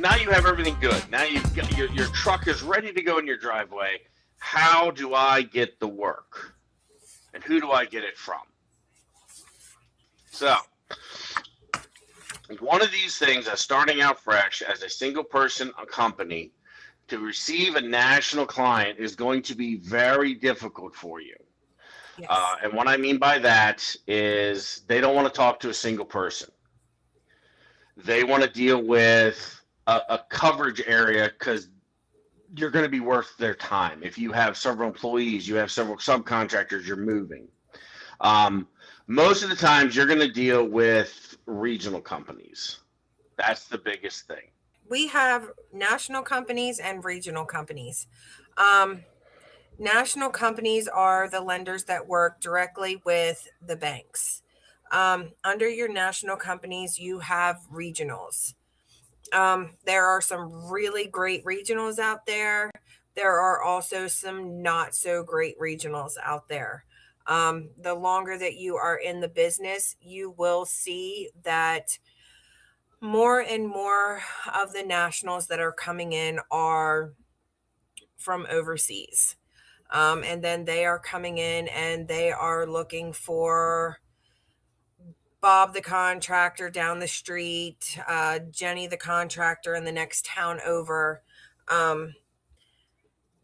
now you have everything good. Now you've got your truck is ready to go in your driveway. How do I get the work? And who do I get it from? So, one of these things as starting out fresh as a single person company to receive a national client is going to be very difficult for you. Yes. And what I mean by that is they don't want to talk to a single person. They want to deal with a coverage area because you're going to be worth their time. If you have several employees, you have several subcontractors, you're moving. Most of the times you're going to deal with regional companies. That's the biggest thing. We have national companies and regional companies. National companies are the lenders that work directly with the banks. Under your national companies, you have regionals. There are some really great regionals out there. There are also some not so great regionals out there. The longer that you are in the business, you will see that more and more of the nationals that are coming in are from overseas. And then they are coming in and they are looking for Bob the contractor down the street, Jenny the contractor in the next town over.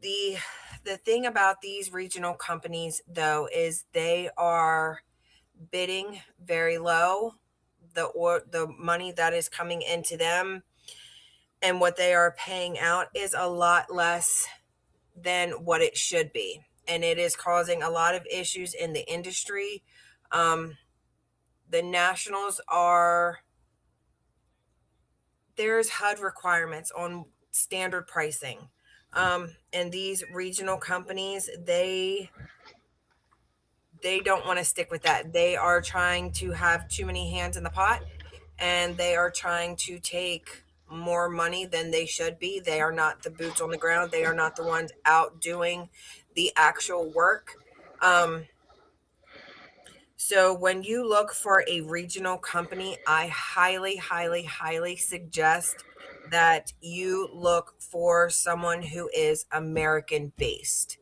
The thing about these regional companies, though, is they are bidding very low. The money that is coming into them and what they are paying out is a lot less than what it should be, and it is causing a lot of issues in the industry. The nationals there's HUD requirements on standard pricing. And these regional companies, they don't want to stick with that. They are trying to have too many hands in the pot, and they are trying to take more money than they should be. They are not the boots on the ground. They are not the ones out doing the actual work. So when you look for a regional company, I highly, highly, highly suggest that you look for someone who is American based.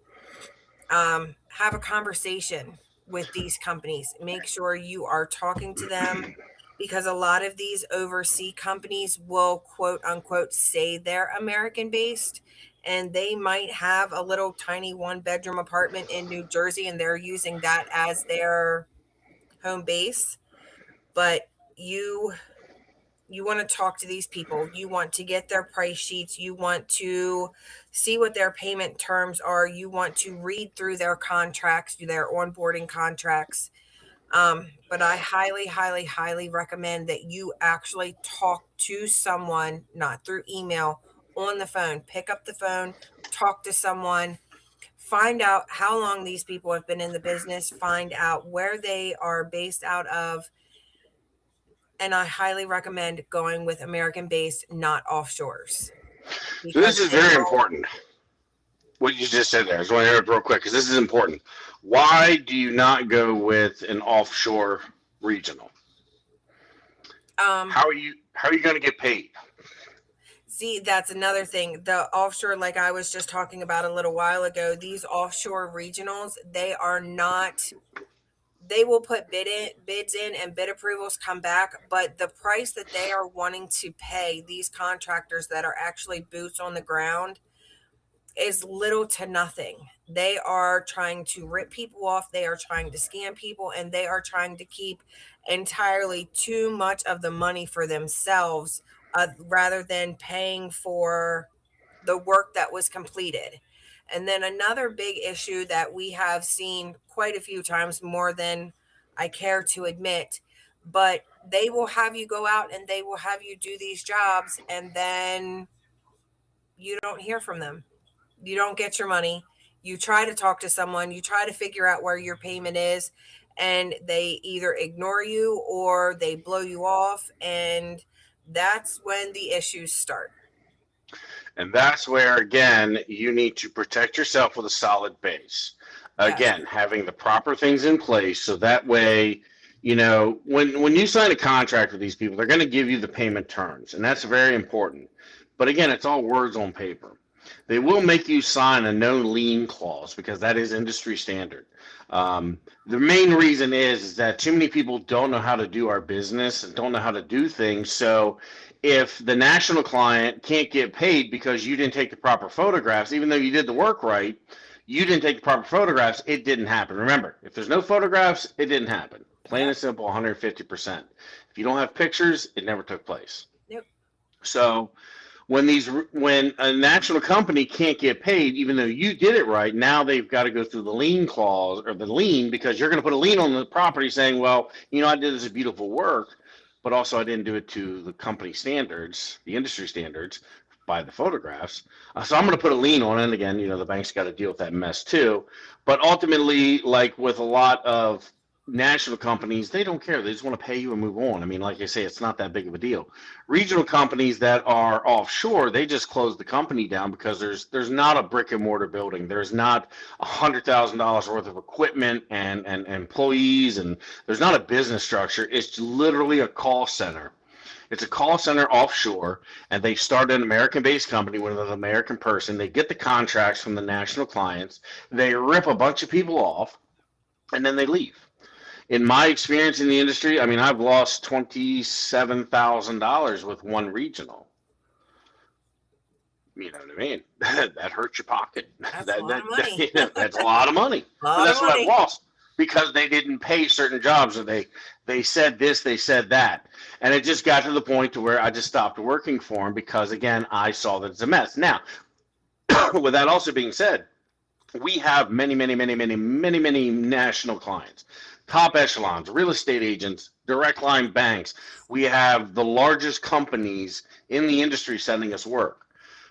Have a conversation with these companies. Make sure you are talking to them, because a lot of these overseas companies will quote unquote say they're American based, and they might have a little tiny 1-bedroom apartment in New Jersey and they're using that as their home base. But you want to talk to these people. You want to get their price sheets. You want to see what their payment terms are. You want to read through their contracts, their onboarding contracts. But I highly, highly, highly recommend that you actually talk to someone, not through email, on the phone. Pick up the phone, talk to someone, find out how long these people have been in the business, find out where they are based out of. And I highly recommend going with American based, not offshores. So this is very important. What you just said there. I just want to hear it real quick because this is important. Why do you not go with an offshore regional? How are you going to get paid? See, that's another thing. The offshore, like I was just talking about a little while ago, these offshore regionals, they will put bids in and bid approvals come back, but the price that they are wanting to pay these contractors that are actually boots on the ground is little to nothing. They are trying to rip people off. They are trying to scam people, and they are trying to keep entirely too much of the money for themselves, rather than paying for the work that was completed. And then another big issue that we have seen quite a few times, more than I care to admit, but they will have you go out and they will have you do these jobs, and then you don't hear from them. You don't get your money. You try to talk to someone, you try to figure out where your payment is, and they either ignore you or they blow you off, and that's when the issues start. And that's where, again, you need to protect yourself with a solid base. Again, having the proper things in place so that way, you know, when you sign a contract with these people, they're going to give you the payment terms, and that's very important. But again, it's all words on paper. They will make you sign a no lien clause because that is industry standard. The main reason is that too many people don't know how to do our business and don't know how to do things. So if the national client can't get paid because you didn't take the proper photographs, even though you did the work right, you didn't take the proper photographs, it didn't happen. Remember, if there's no photographs, it didn't happen. Plain and simple, 150%. If you don't have pictures, it never took place. Yep. So when a national company can't get paid, even though you did it right, now they've got to go through the lien clause or the lien, because you're going to put a lien on the property saying, well, I did this beautiful work, but also I didn't do it to the company standards, the industry standards, by the photographs. So I'm going to put a lien on it. And again, the bank's got to deal with that mess too. But ultimately, like with a lot of national companies, they don't care. They just want to pay you and move on. I mean, like I say, it's not that big of a deal. Regional companies that are offshore, they just close the company down because there's not a brick and mortar building. There's not $100,000 worth of equipment and employees, and there's not a business structure. It's literally a call center. It's a call center offshore, and they start an American-based company with an American person. They get the contracts from the national clients. They rip a bunch of people off, and then they leave. In my experience in the industry, I mean, I've lost $27,000 with one regional. You know what I mean? That hurts your pocket. That's a lot of money. That's a lot of money. That's what I've lost because they didn't pay certain jobs, or they said this, they said that. And it just got to the point to where I just stopped working for them because, again, I saw that it's a mess. Now, with that also being said, we have many national clients, top echelons, real estate agents, direct line banks. We have the largest companies in the industry sending us work.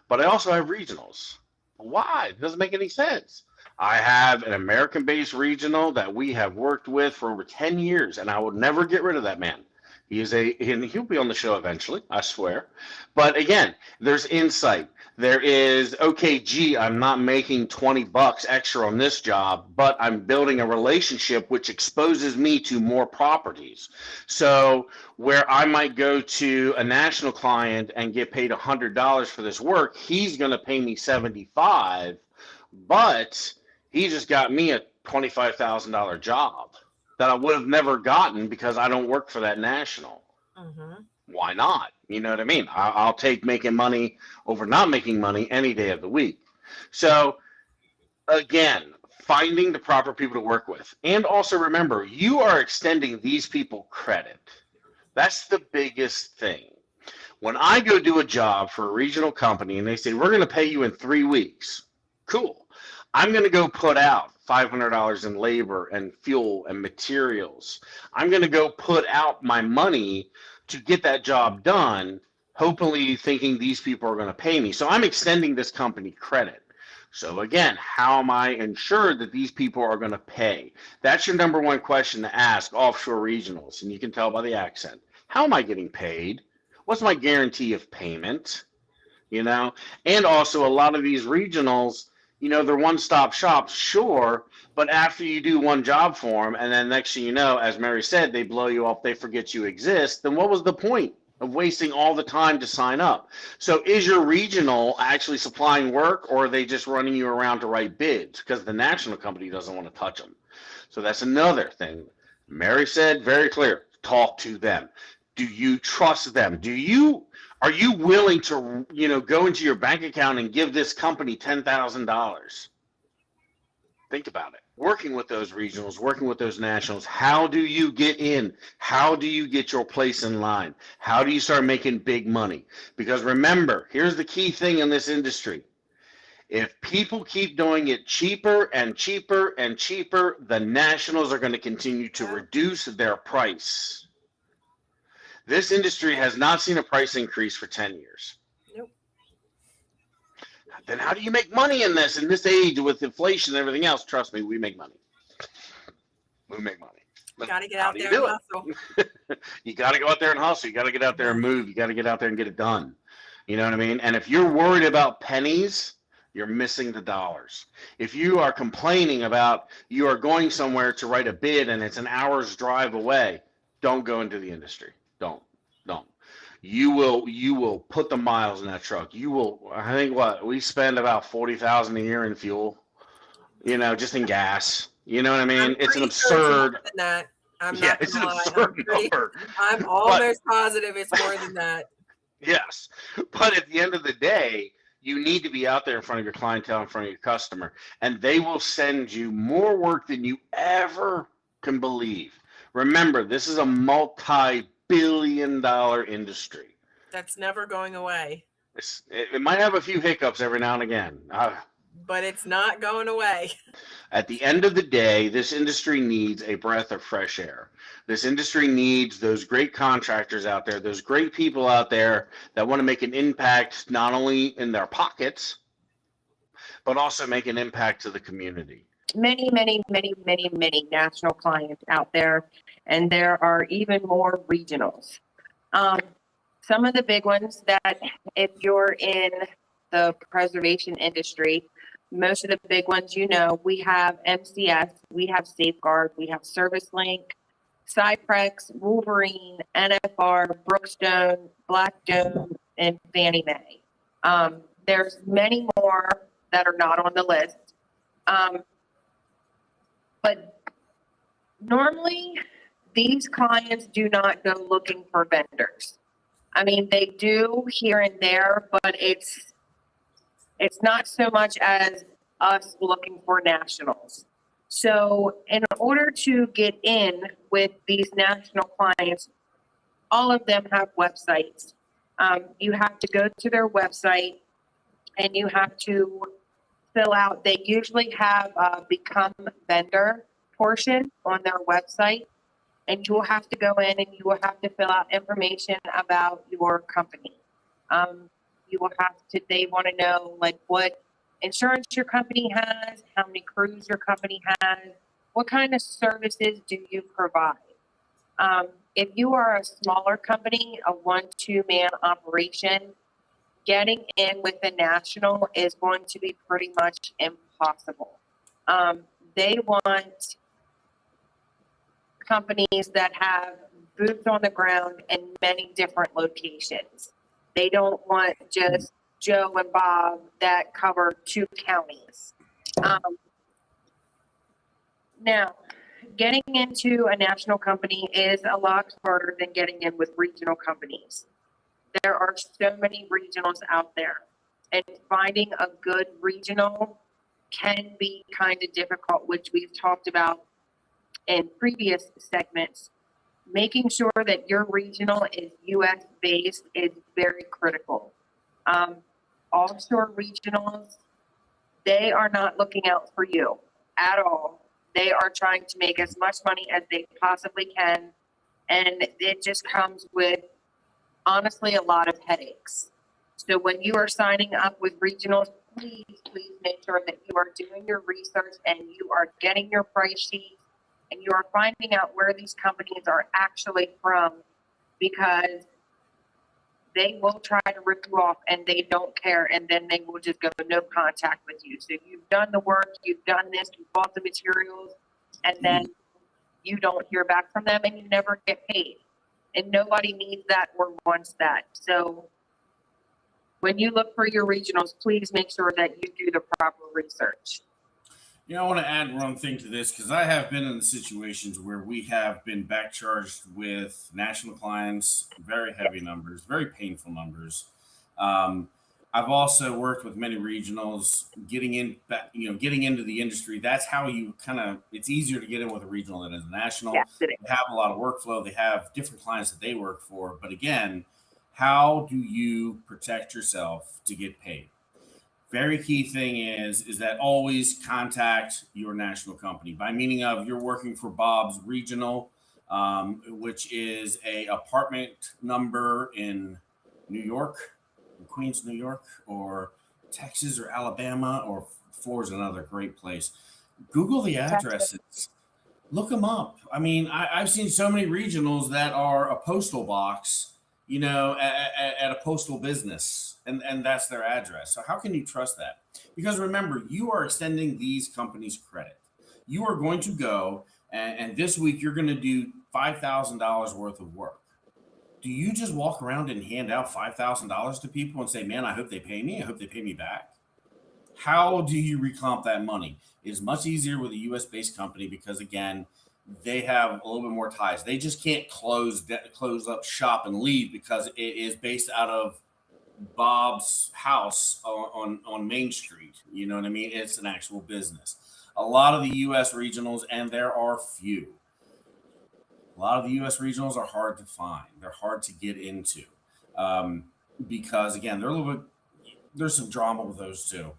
But I also have regionals. Why? It doesn't make any sense. I have an American-based regional that we have worked with for over 10 years, and I would never get rid of that man. And he'll be on the show eventually, I swear. But again, there's insight. There is, okay, gee, I'm not making $20 extra on this job, but I'm building a relationship which exposes me to more properties. So where I might go to a national client and get paid $100 for this work, he's going to pay me $75, but he just got me a $25,000 job that I would have never gotten because I don't work for that national. Mm-hmm. Why not? You know what I mean? I'll take making money over not making money any day of the week. So again, finding the proper people to work with. And also remember, you are extending these people credit. That's the biggest thing. When I go do a job for a regional company and they say, we're going to pay you in 3 weeks, cool. I'm going to go put out $500 in labor and fuel and materials. I'm going to go put out my money to get that job done, hopefully thinking these people are going to pay me. So I'm extending this company credit. So again, how am I ensured that these people are going to pay? That's your number one question to ask offshore regionals, and you can tell by the accent. How am I getting paid? What's my guarantee of payment? And also a lot of these regionals, they're one-stop shops, sure, but after you do one job for them, and then next thing you know, as Mary said, they blow you off, they forget you exist, then what was the point of wasting all the time to sign up? So is your regional actually supplying work, or are they just running you around to write bids because the national company doesn't want to touch them? So that's another thing. Mary said very clear, talk to them. Do you trust them? Are you willing to, go into your bank account and give this company $10,000? Think about it. Working with those regionals, working with those nationals, how do you get in? How do you get your place in line? How do you start making big money? Because remember, here's the key thing in this industry. If people keep doing it cheaper and cheaper and cheaper, the nationals are going to continue to reduce their price. This industry has not seen a price increase for 10 years. Nope. Then how do you make money in this age with inflation and everything else? Trust me, we make money. We make money. You got to get out there and hustle. You got to go out there and hustle. You got to get out there and move. You got to get out there and get it done. You know what I mean? And if you're worried about pennies, you're missing the dollars. If you are complaining about you are going somewhere to write a bid and it's an hour's drive away, don't go into the industry. Don't. you will put the miles in that truck. You will. I think what we spend about 40,000 a year in fuel. Just in gas. You know what I I'm mean? It's an pretty sure it's more absurd. than that. I'm Yeah, not it's gonna an lie. absurd number. I'm But almost positive it's more than that. yes, but at the end of the day, you need to be out there in front of your clientele, in front of your customer, and they will send you more work than you ever can believe. Remember, this is a multi-billion-dollar industry. That's never going away. It might have a few hiccups every now and again. But it's not going away. At the end of the day, this industry needs a breath of fresh air. This industry needs those great contractors out there, those great people out there that want to make an impact not only in their pockets, but also make an impact to the community. Many national clients out there, and there are even more regionals. Some of the big ones that, if you're in the preservation industry, most of the big ones, we have MCS, we have Safeguard, we have ServiceLink, Cyprex, Wolverine, NFR, Brookstone, Blackstone, and Fannie Mae. There's many more that are not on the list. But normally, these clients do not go looking for vendors. I mean, they do here and there, but it's not so much as us looking for nationals. So in order to get in with these national clients, all of them have websites. You have to go to their website and you have to fill out, they usually have a become vendor portion on their website. And you will have to go in and you will have to fill out information about your company. You will have to, they want to know like what insurance your company has, how many crews your company has, what kind of services do you provide. If you are a smaller company, a 1-2 man operation, getting in with the national is going to be pretty much impossible. They want companies that have boots on the ground in many different locations. They don't want just Joe and Bob that cover 2 counties. Now, getting into a national company is a lot harder than getting in with regional companies. There are so many regionals out there, and finding a good regional can be kind of difficult, which we've talked about in previous segments. Making sure that your regional is US based is very critical. Offshore regionals, they are not looking out for you at all. They are trying to make as much money as they possibly can, and it just comes with, honestly, a lot of headaches. So when you are signing up with regionals, please make sure that you are doing your research and you are getting your price sheets and you are finding out where these companies are actually from, because they will try to rip you off and they don't care, and then they will just go no contact with you. So you've done the work, you've done this, you bought the materials, and then you don't hear back from them and you never get paid. And nobody needs that or wants that. So when you look for your regionals, please make sure that you do the proper research. I want to add one thing to this, because I have been in situations where we have been back charged with national clients, very heavy numbers, very painful numbers. I've also worked with many regionals getting into the industry. That's how you it's easier to get in with a regional than as a national. Yes, it is. They have a lot of workflow. They have different clients that they work for. But again, how do you protect yourself to get paid? Very key thing is that always contact your national company, by meaning of you're working for Bob's Regional, which is a apartment number in New York, in Queens, New York, or Texas or Alabama, or 4 is another great place. Google the addresses, look them up. I mean, I've seen so many regionals that are a postal box, at a postal business, and that's their address. So how can you trust that? Because remember, you are extending these companies credit. You are going to go and this week you're going to do $5,000 worth of work. do you just walk around and hand out $5,000 to people and say, man, I hope they pay me. I hope they pay me back. How do you recomp that money? It is much easier with a U.S. based company because, again, they have a little bit more ties. They just can't close up shop and leave because it is based out of Bob's house on Main Street. You know what I mean? It's an actual business. A lot of the U.S. regionals, and there are few. A lot of the U.S. regionals are hard to find. They're hard to get into because, again, they're a little bit. There's some drama with those too.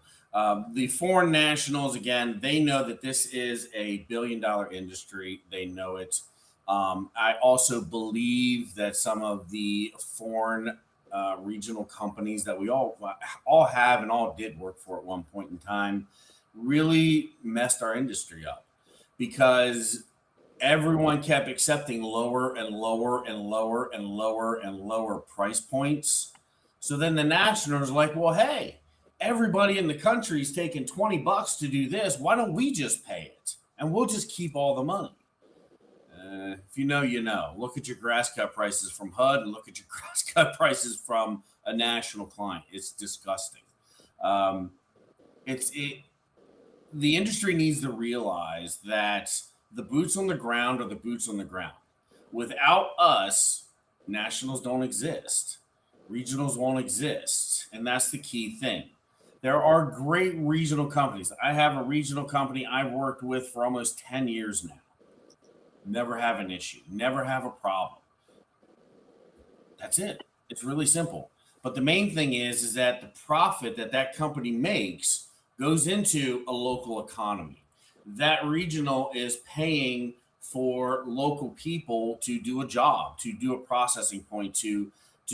The foreign nationals, again, they know that this is a billion-dollar industry. They know it. I also believe that some of the foreign regional companies that we all have and all did work for at one point in time really messed our industry up because everyone kept accepting lower and lower and lower and lower and lower price points. So then the nationals are like, well, hey, everybody in the country is taking $20 to do this. Why don't we just pay it? And we'll just keep all the money. If you know, you know. Look at your grass cut prices from HUD and look at your grass cut prices from a national client. It's disgusting. The industry needs to realize that the boots on the ground are the boots on the ground. Without us, nationals don't exist. Regionals won't exist. And that's the key thing. There are great regional companies. I have a regional company I've worked with for almost 10 years now. Never have an issue. Never have a problem. That's it. It's really simple. But the main thing is that the profit that company makes goes into a local economy. That regional is paying for local people to do a job, to do a processing point, to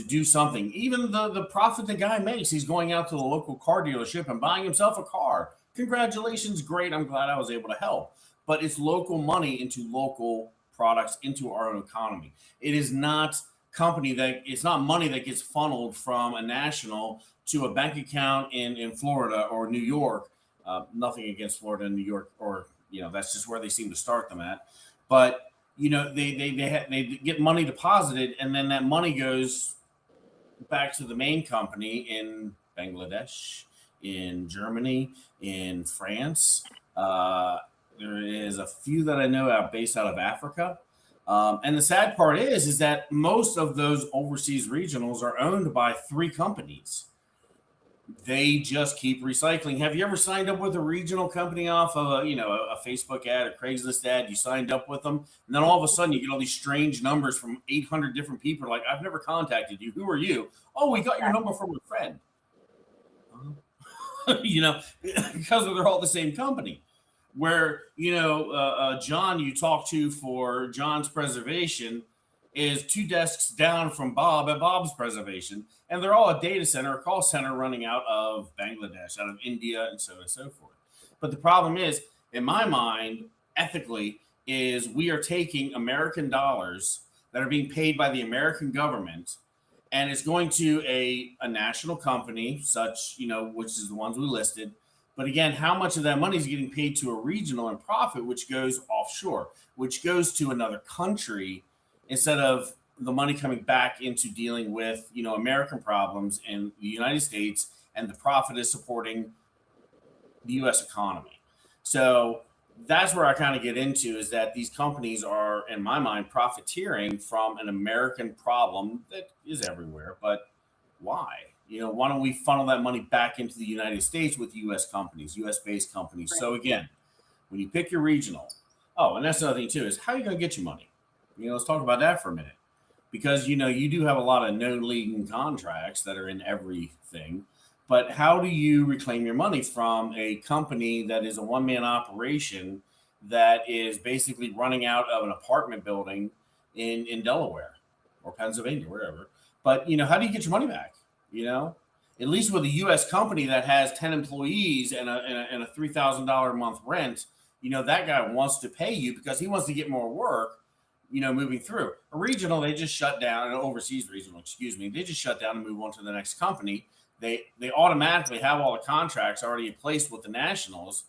do something. Even the profit the guy makes, he's going out to the local car dealership and buying himself a car. Congratulations, great. I'm glad I was able to help. But it's local money into local products into our own economy. It is not it's not money that gets funneled from a national to a bank account in Florida or New York. Nothing against Florida and New York, or that's just where they seem to start them at. But they get money deposited, and then that money goes back to the main company in Bangladesh, in Germany, in France. There is a few that I know based out of Africa. And the sad part is that most of those overseas regionals are owned by 3 companies. They just keep recycling. Have you ever signed up with a regional company off of a Facebook ad, a Craigslist ad? You signed up with them, and then all of a sudden you get all these strange numbers from 800 different people. Like, I've never contacted you. Who are you? Oh, we got your number from a friend. Because they're all the same company. Where John you talk to for John's preservation is 2 desks down from Bob at Bob's preservation, and they're all a data center, a call center running out of Bangladesh, out of India, and so on and so forth. But the problem is, in my mind, ethically, is we are taking American dollars that are being paid by the American government, and it's going to a national company, such which is the ones we listed. But again, how much of that money is getting paid to a regional and profit, which goes offshore, which goes to another country, instead of the money coming back into dealing with, American problems in the United States, and the profit is supporting the U.S. economy. So that's where I kind of get into, is that these companies are, in my mind, profiteering from an American problem that is everywhere. But why? Why don't we funnel that money back into the United States with U.S. companies, U.S.-based companies? Right. So again, when you pick your regional, and that's another thing too, is how are you going to get your money? Let's talk about that for a minute, because you do have a lot of no legal contracts that are in everything. But how do you reclaim your money from a company that is a one-man operation that is basically running out of an apartment building in Delaware or Pennsylvania, wherever? But how do you get your money back? At least with a U.S. company that has 10 employees and a $3,000 a month rent, that guy wants to pay you because he wants to get more work, moving through. A regional, they just shut down, an overseas regional, they just shut down and move on to the next company. They automatically have all the contracts already in place with the nationals,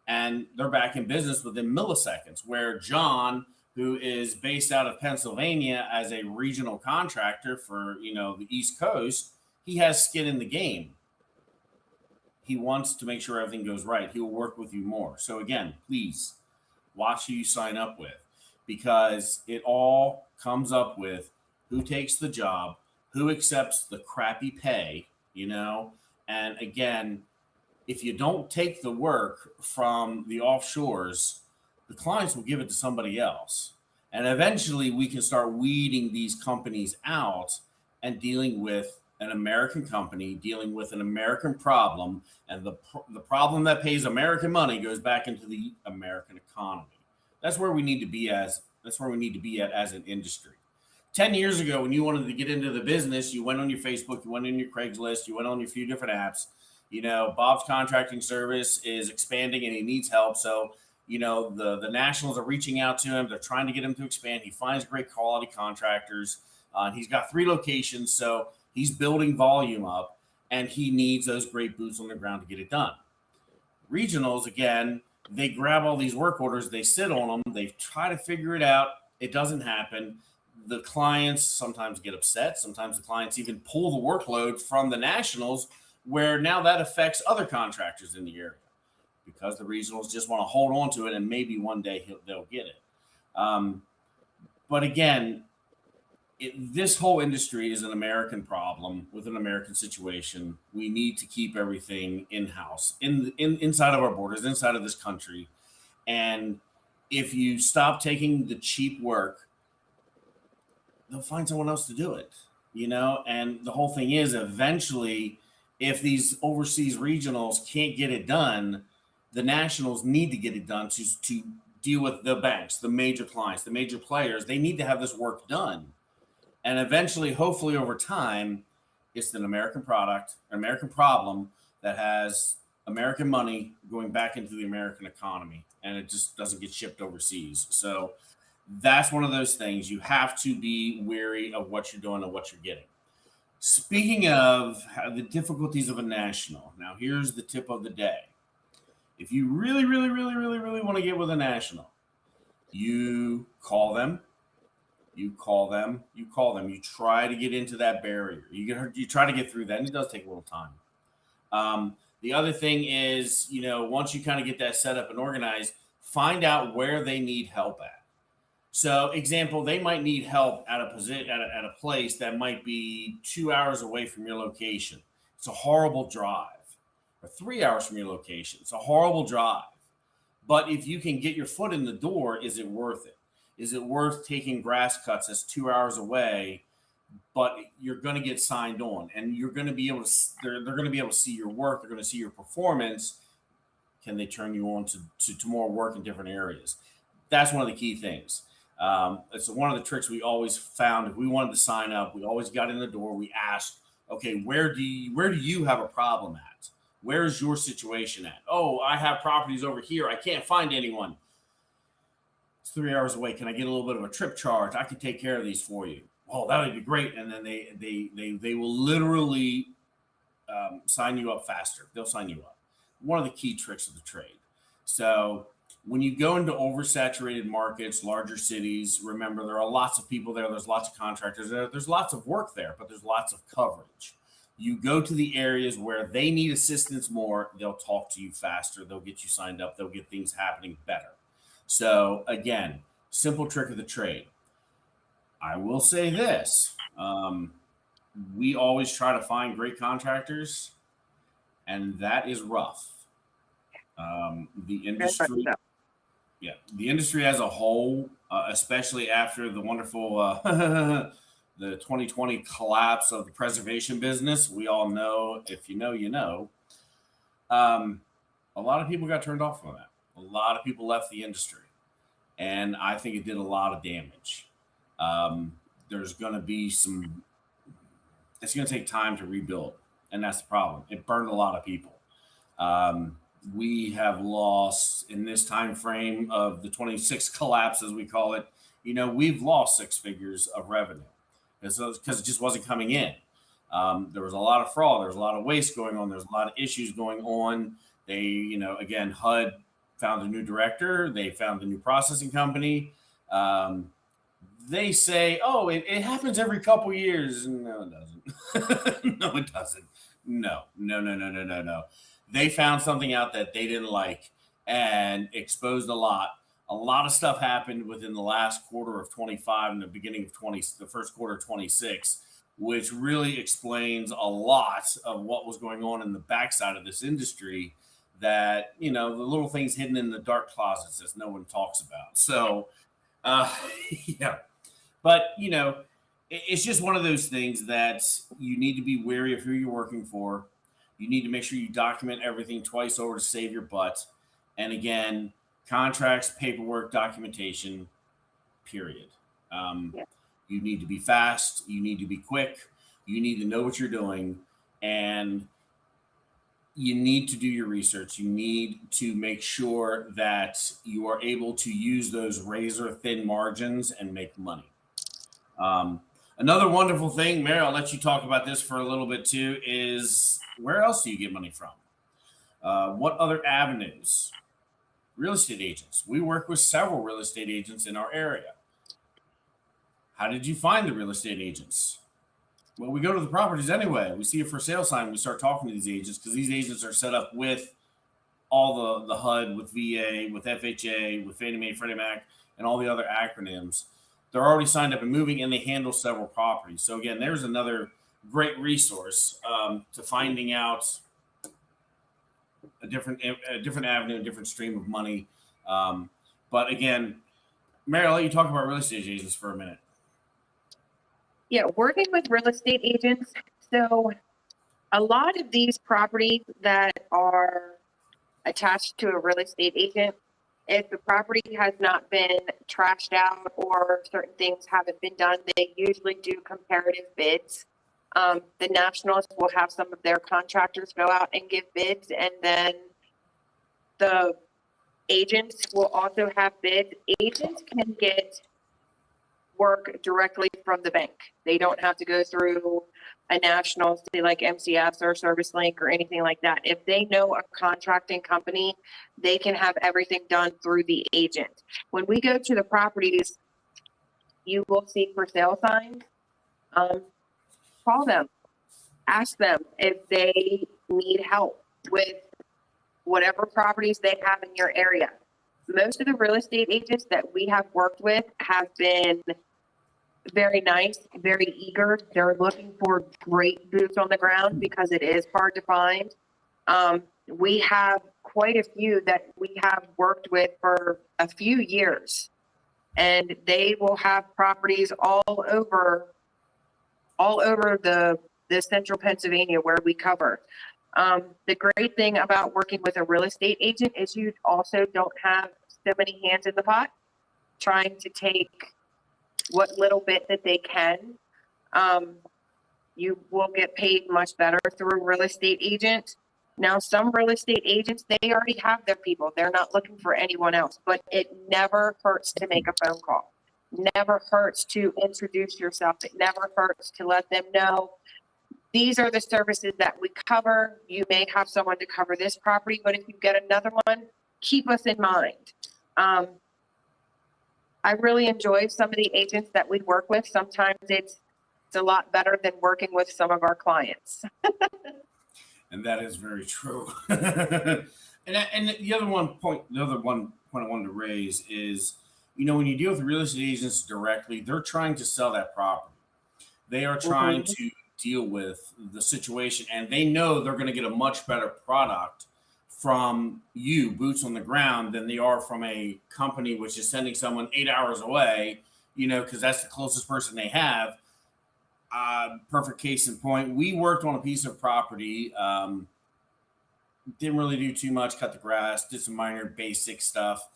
and they're back in business within milliseconds, where John who is based out of Pennsylvania as a regional contractor for, the East Coast, he has skin in the game. He wants to make sure everything goes right. He will work with you more. So again, please watch who you sign up with, because it all comes up with who takes the job, who accepts the crappy pay, and again, if you don't take the work from the offshores, the clients will give it to somebody else. And eventually we can start weeding these companies out and dealing with an American company, dealing with an American problem. And the problem that pays American money goes back into the American economy. That's where we need to be at as an industry. 10 years ago, when you wanted to get into the business, you went on your Facebook, you went on your Craigslist, you went on your few different apps. Bob's contracting service is expanding and he needs help. So, the nationals are reaching out to him. They're trying to get him to expand. He finds great quality contractors. He's got 3 locations. So he's building volume up, and he needs those great boots on the ground to get it done. Regionals, again, they grab all these work orders. They sit on them. They try to figure it out. It doesn't happen. The clients sometimes get upset. Sometimes the clients even pull the workload from the nationals, where now that affects other contractors in the area, because the regionals just want to hold on to it and maybe one day they'll get it. But again, this whole industry is an American problem with an American situation. We need to keep everything in-house, inside of our borders, inside of this country. And if you stop taking the cheap work, they'll find someone else to do it, and the whole thing is, eventually, if these overseas regionals can't get it done, the nationals need to get it done to deal with the banks, the major clients, the major players. They need to have this work done. And eventually, hopefully over time, it's an American product, an American problem that has American money going back into the American economy, and it just doesn't get shipped overseas. So that's one of those things. You have to be wary of what you're doing and what you're getting. Speaking of the difficulties of a national, now here's the tip of the day. If you really, really, really, really, really want to get with a national, you call them. You try to get into that barrier. You try to get through that, and it does take a little time. The other thing is, once you kind of get that set up and organized, find out where they need help at. So, example, they might need help at a place that might be 2 hours away from your location. It's a horrible drive. Or 3 hours from your location. It's a horrible drive. But if you can get your foot in the door, is it worth it? Is it worth taking grass cuts that's 2 hours away, but you're going to get signed on, and you're going to be able to? They're going to be able to see your work. They're going to see your performance. Can they turn you on to more work in different areas? That's one of the key things. It's one of the tricks we always found. If we wanted to sign up, we always got in the door. We asked, okay, where do you have a problem at? Where's your situation at? Oh, I have properties over here. I can't find anyone. It's 3 hours away. Can I get a little bit of a trip charge? I can take care of these for you. Oh, that would be great. And then they will literally sign you up faster. They'll sign you up. One of the key tricks of the trade. So when you go into oversaturated markets, larger cities, remember there are lots of people there. There's lots of contractors there. There's lots of work there, but there's lots of coverage. You go to the areas where they need assistance more. They'll talk to you faster. They'll get you signed up. They'll get things happening better. So again, simple trick of the trade. I will say this. We always try to find great contractors, and that is rough. The industry, the industry as a whole, especially after the wonderful the 2020 collapse of the preservation business, we all know, if you know, you know. A lot of people got turned off from that. A lot of people left the industry, and I think it did a lot of damage. There's going to be it's going to take time to rebuild, and that's the problem. It burned a lot of people. We have lost, in this time frame of the 26 collapse, as we call it, we've lost 6 figures of revenue because it just wasn't coming in. There was a lot of fraud. There was a lot of waste going on. There's a lot of issues going on. They, again, HUD found a new director. They found a new processing company. They say, oh, it happens every couple years. No, it doesn't. No, it doesn't. No. They found something out that they didn't like and exposed a lot. A lot of stuff happened within the last quarter of 25 and the beginning of the first quarter of 26, which really explains a lot of what was going on in the backside of this industry that, the little things hidden in the dark closets that no one talks about. So, yeah. But, it's just one of those things that you need to be wary of who you're working for. You need to make sure you document everything twice over to save your butt. And again, contracts, paperwork, documentation, period. You need to be fast. You need to be quick. You need to know what you're doing. And you need to do your research. You need to make sure that you are able to use those razor thin margins and make money. Another wonderful thing, Mary, I'll let you talk about this for a little bit too, is where else do you get money from? What other avenues? Real estate agents. We work with several real estate agents in our area. How did you find the real estate agents? Well, we go to the properties anyway. We see a for sale sign. We start talking to these agents because these agents are set up with all the HUD, with VA, with FHA, with Fannie Mae, Freddie Mac, and all the other acronyms. They're already signed up and moving, and they handle several properties. So again, there's another great resource to finding out a different avenue, a different stream of money. But again, Mary, I'll let you talk about real estate agents for a minute. Yeah, working with real estate agents. So a lot of these properties that are attached to a real estate agent, if the property has not been trashed out or certain things haven't been done, they usually do comparative bids. The nationals will have some of their contractors go out and give bids, and then the agents will also have bids. Agents can get work directly from the bank. They don't have to go through a national, say like MCS or Service Link or anything like that. If they know a contracting company, they can have everything done through the agent. When we go to the properties, you will see for sale signs. Call them, ask them if they need help with whatever properties they have in your area. Most of the real estate agents that we have worked with have been very nice, very eager. They're looking for great boots on the ground because it is hard to find. We have quite a few that we have worked with for a few years, and they will have properties all over the central Pennsylvania where we cover. The great thing about working with a real estate agent is you also don't have so many hands in the pot trying to take what little bit that they can. You will get paid much better through a real estate agent. Now, some real estate agents, they already have their people. They're not looking for anyone else, but it never hurts to make a phone call. Never hurts to introduce yourself. It never hurts to let them know these are the services that we cover. You may have someone to cover this property, but if you get another one, keep us in mind. I really enjoy some of the agents that we work with. Sometimes it's a lot better than working with some of our clients. And that is very true. and the other one point I wanted to raise is, when you deal with real estate agents directly, they're trying to sell that property. They are trying to deal with the situation, and they know they're going to get a much better product from you, boots on the ground, than they are from a company which is sending someone 8 hours away, because that's the closest person they have. Perfect case in point. We worked on a piece of property, didn't really do too much, cut the grass, did some minor basic stuff.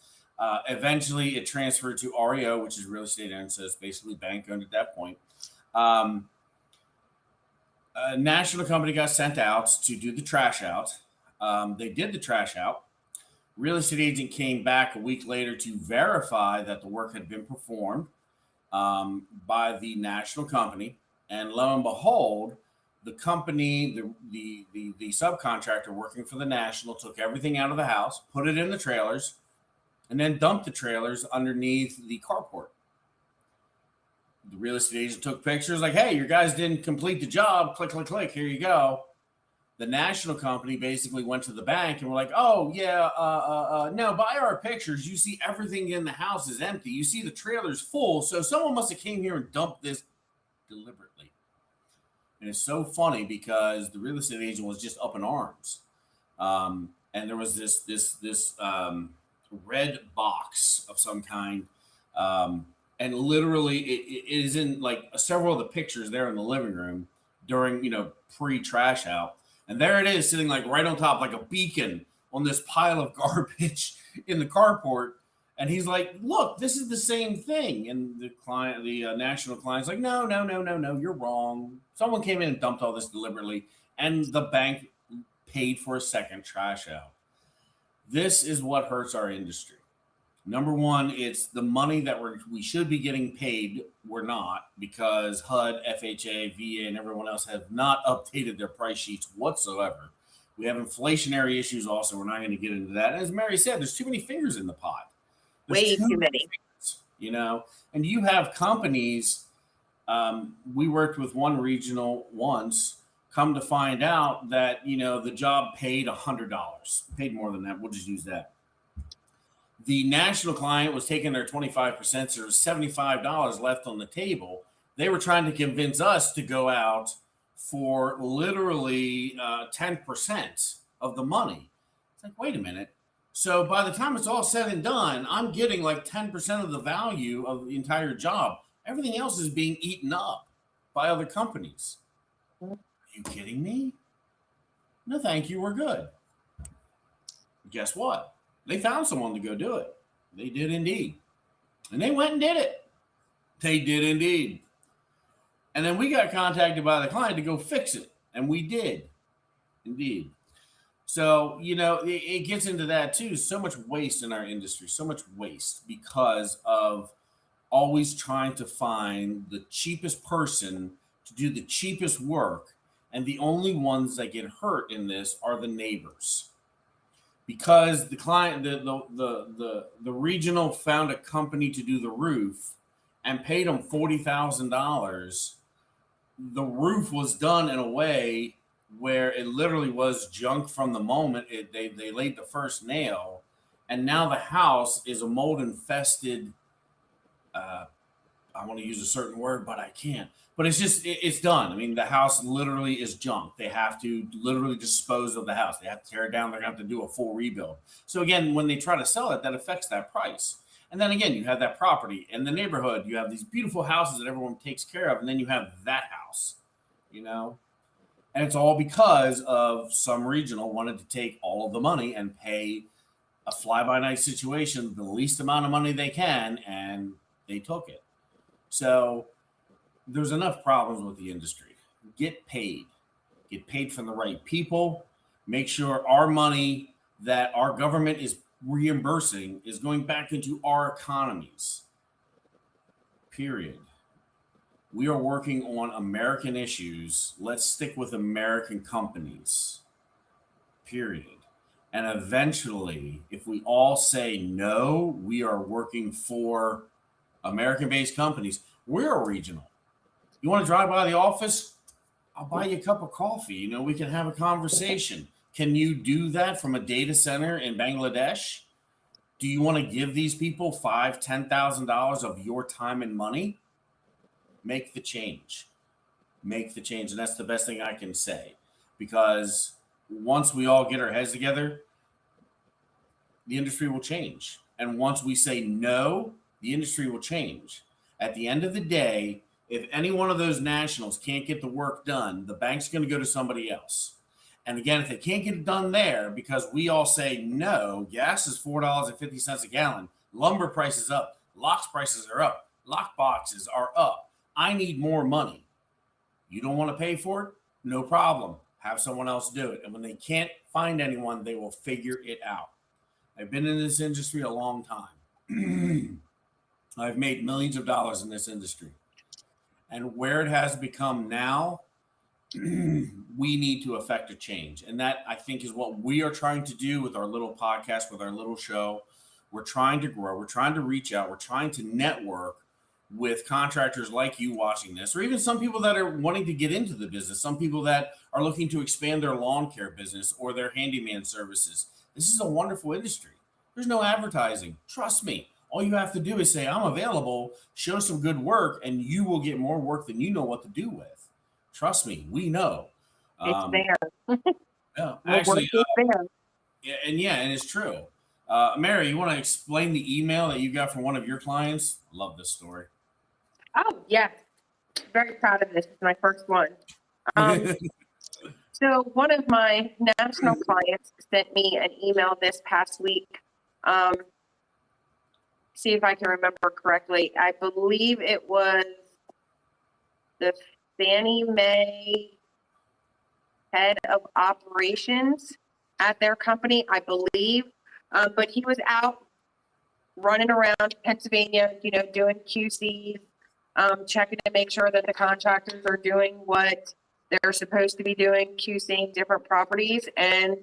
Eventually it transferred to REO, which is real estate owned, so it's basically bank owned at that point. A national company got sent out to do the trash out. They did the trash out. Real estate agent came back a week later to verify that the work had been performed by the national company. And lo and behold, the company, the subcontractor working for the national, took everything out of the house, put it in the trailers, and then dumped the trailers underneath the carport. The real estate agent took pictures like, hey, your guys didn't complete the job. Click, click, click. Here you go. The national company basically went to the bank and were like, oh, yeah, no, by our pictures, you see everything in the house is empty. You see the trailer's full. So someone must have came here and dumped this deliberately. And it's so funny because the real estate agent was just up in arms. And there was this red box of some kind. And literally it is in like several of the pictures there in the living room during, pre-trash out. And there it is sitting like right on top, like a beacon on this pile of garbage in the carport. And he's like, look, this is the same thing. And the national client's like, no, you're wrong. Someone came in and dumped all this deliberately. And the bank paid for a second trash out. This is what hurts our industry. Number one, it's the money that we should be getting paid. We're not, because HUD, FHA, VA, and everyone else have not updated their price sheets whatsoever. We have inflationary issues also. We're not going to get into that. As Mary said, there's too many fingers in the pot. Way too many. Fingers, and you have companies. We worked with one regional once. Come to find out that, the job paid $100, paid more than that. We'll just use that. The national client was taking their 25%, so there was $75 left on the table. They were trying to convince us to go out for literally 10% of the money. It's like, wait a minute. So by the time it's all said and done, I'm getting like 10% of the value of the entire job. Everything else is being eaten up by other companies. Are you kidding me? No, thank you. We're good. Guess what? They found someone to go do it. They did indeed. And they went and did it. They did indeed. And then we got contacted by the client to go fix it. And we did. Indeed. So, it gets into that too. So much waste in our industry. So much waste because of always trying to find the cheapest person to do the cheapest work. And the only ones that get hurt in this are the neighbors. Because the client, the regional found a company to do the roof and paid them $40,000. The roof was done in a way where it literally was junk from the moment they laid the first nail, and now the house is a mold infested. I want to use a certain word, but I can't. But it's done. I mean, the house literally is junk. They have to literally dispose of the house. They have to tear it down. They're going to have to do a full rebuild. So again, when they try to sell it, that affects that price. And then again, you have that property in the neighborhood. You have these beautiful houses that everyone takes care of. And then you have that house, And it's all because of some regional wanted to take all of the money and pay a fly-by-night situation, the least amount of money they can, and they took it. So there's enough problems with the industry. Get paid from the right people. Make sure our money that our government is reimbursing is going back into our economies. Period. We are working on American issues. Let's stick with American companies. Period. And eventually, if we all say no, we are working for American-based companies. We're a regional. You want to drive by the office? I'll buy you a cup of coffee. We can have a conversation. Can you do that from a data center in Bangladesh? Do you want to give these people $5,000, $10,000 of your time and money? Make the change. Make the change. And that's the best thing I can say. Because once we all get our heads together, the industry will change. And once we say no, the industry will change. At the end of the day, if any one of those nationals can't get the work done, the bank's going to go to somebody else. And again, if they can't get it done there because we all say no, gas is $4.50 a gallon, lumber prices up, locks prices are up, lock boxes are up. I need more money. You don't want to pay for it? No problem. Have someone else do it. And when they can't find anyone, they will figure it out. I've been in this industry a long time. I've made millions of dollars in this industry. And where it has become now, we need to affect a change. And that, I think, is what we are trying to do with our little podcast, with our little show. We're trying to grow. We're trying to reach out. We're trying to network with contractors like you watching this, or even some people that are wanting to get into the business, some people that are looking to expand their lawn care business or their handyman services. This is a wonderful industry. There's no advertising. Trust me. All you have to do is say, I'm available, show some good work, and you will get more work than you know what to do with. Trust me, we know. It's there. Yeah, The actually, work is there. and it's true. Mary, you want to explain the email that you got from one of your clients? Love this story. Oh, yeah. Very proud of this. It's my first one. So one of my national clients sent me an email this past week. See if I can remember correctly. I believe it was the Fannie Mae head of operations at their company, I believe. But he was out running around Pennsylvania, doing QCs, checking to make sure that the contractors are doing what they're supposed to be doing, QCing different properties. And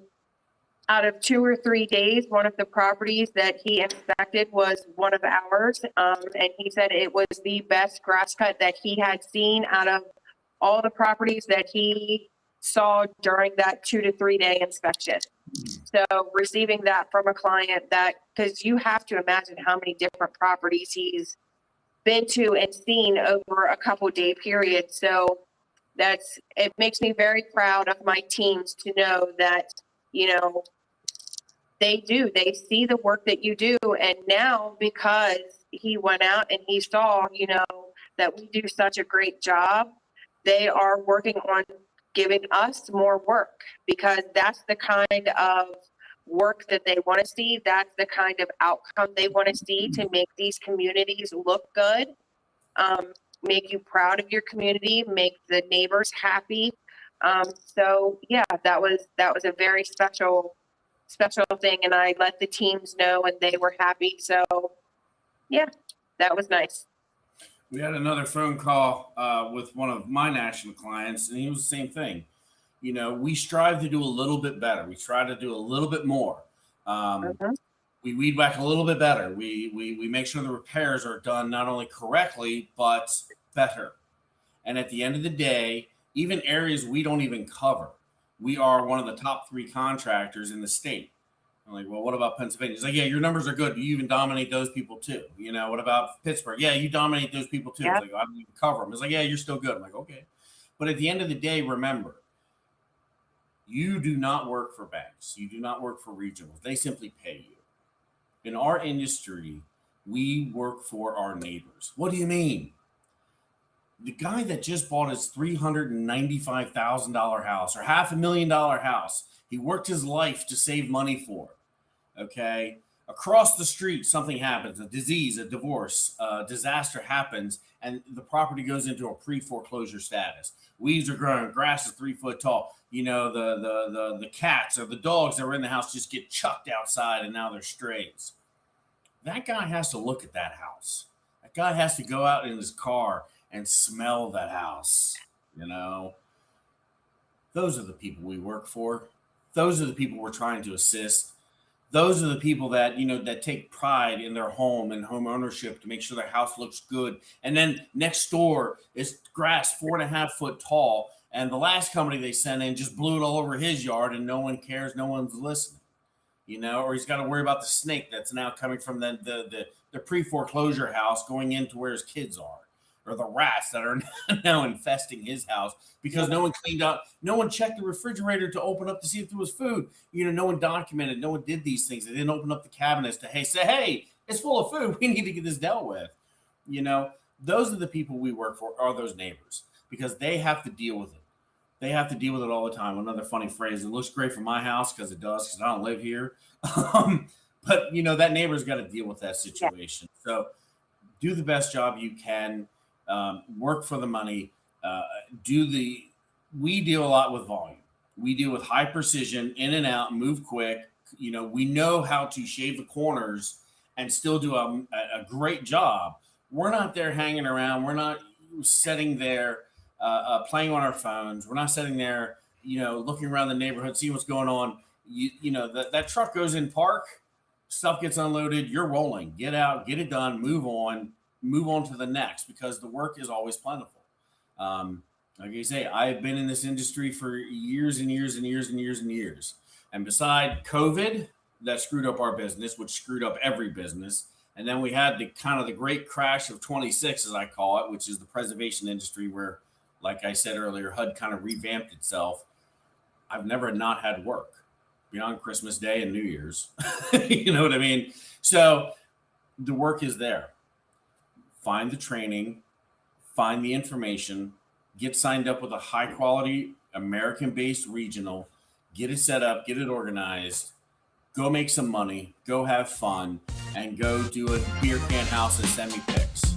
out of 2 or 3 days, one of the properties that he inspected was one of ours. And he said it was the best grass cut that he had seen out of all the properties that he saw during that 2 to 3 day inspection. So receiving that from a client because you have to imagine how many different properties he's been to and seen over a couple day period. So it makes me very proud of my teams to know that, they see the work that you do. And now because he went out and he saw, that we do such a great job, they are working on giving us more work because that's the kind of work that they want to see. That's the kind of outcome they want to see to make these communities look good, make you proud of your community, make the neighbors happy. So yeah, that was a very special thing. And I let the teams know and they were happy. So yeah, that was nice. We had another phone call with one of my national clients, and he was the same thing. We strive to do a little bit better. We try to do a little bit more. We weed whack a little bit better. We make sure the repairs are done not only correctly, but better. And at the end of the day, even areas we don't even cover, we are one of the top 3 contractors in the state. I'm like, well, what about Pennsylvania? He's like, yeah, your numbers are good. You even dominate those people too. What about Pittsburgh? Yeah, you dominate those people too. Yeah. It's like, I don't even cover them. It's like, yeah, you're still good. I'm like, okay. But at the end of the day, remember, you do not work for banks. You do not work for regionals. They simply pay you. In our industry, we work for our neighbors. What do you mean? The guy that just bought his $395,000 house or $500,000 house, he worked his life to save money for it. Okay. Across the street, something happens, a disease, a divorce, a disaster happens, and the property goes into a pre-foreclosure status. Weeds are growing, grass is 3 foot tall. The cats or the dogs that were in the house just get chucked outside and now they're strays. That guy has to look at that house. That guy has to go out in his car and smell that house. Those are the people we work for. Those are the people we're trying to assist. Those are the people that, that take pride in their home and home ownership to make sure their house looks good. And then next door is grass 4.5 foot tall. And the last company they sent in just blew it all over his yard and no one cares. No one's listening, or he's got to worry about the snake that's now coming from the pre-foreclosure house going into where his kids are, or the rats that are now infesting his house because no one cleaned up. No one checked the refrigerator to open up to see if there was food. No one documented. No one did these things. They didn't open up the cabinets to, hey, it's full of food. We need to get this dealt with. Those are the people we work for, are those neighbors, because they have to deal with it. They have to deal with it all the time. Another funny phrase, it looks great from my house because it does, because I don't live here. But, that neighbor's got to deal with that situation. Yeah. So do the best job you can. Work for the money. We deal a lot with volume. We deal with high precision, in and out, move quick. We know how to shave the corners and still do a great job. We're not there hanging around. We're not sitting there playing on our phones. We're not sitting there, looking around the neighborhood, seeing what's going on. That truck goes in park. stuff gets unloaded, you're rolling. Get out, get it done, move on to the next, because the work is always plentiful. Like I say, I've been in this industry for years and years and years and years and years. And beside COVID, that screwed up our business, which screwed up every business. And then we had the great crash of 26, as I call it, which is the preservation industry, where, like I said earlier, HUD kind of revamped itself. I've never not had work beyond Christmas Day and New Year's. You know what I mean? So the work is there. Find the training, find the information, get signed up with a high quality American-based regional, get it set up, get it organized, go make some money, go have fun, and go do a beer can house and send me pics.